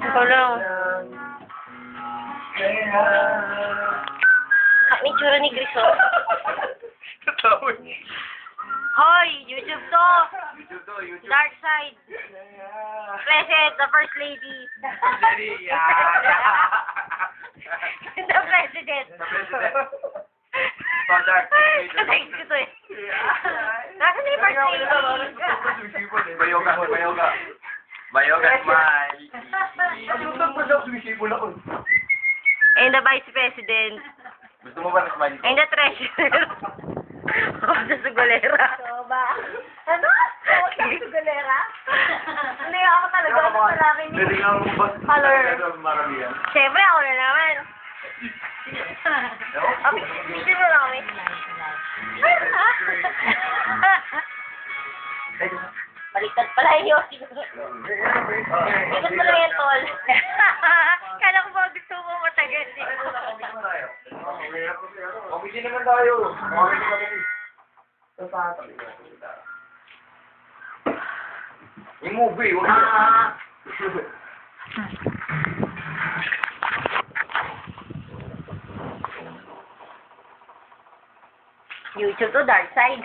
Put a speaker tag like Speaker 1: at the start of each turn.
Speaker 1: Ikaw lang. May tsura ni Chris, oh.
Speaker 2: Tatawin.
Speaker 1: Hoy! YouTube to!
Speaker 2: YouTube to, YouTube.
Speaker 1: Dark side. Present, the first lady.
Speaker 2: Lady, yeah.
Speaker 1: The president.
Speaker 2: The president. Standard.
Speaker 1: Thanks ko to eh. Nasaan na yung first lady?
Speaker 2: Bayoga, bayoga. Bayoga, smile.
Speaker 1: And the vice president.
Speaker 2: Gusto mo ba na smile?
Speaker 1: And the treasurer. Ako sa Sugolera.
Speaker 3: So ba? Ano? Ako sa Sugolera? Hindi ako talaga. Ano sa namin ni
Speaker 2: Pwede nga mo ba?
Speaker 3: Color.
Speaker 2: Maramihan.
Speaker 1: Siyempre, ako na naman. Okay, picture mo lang kami. Baliktad pala yun. Ikot mo lang yan, tol. Kala ko ba gusto mo matagal.
Speaker 2: Mabili naman tayo. Mabili kami. Yung movie, huwag na.
Speaker 1: YouTube to, dark side.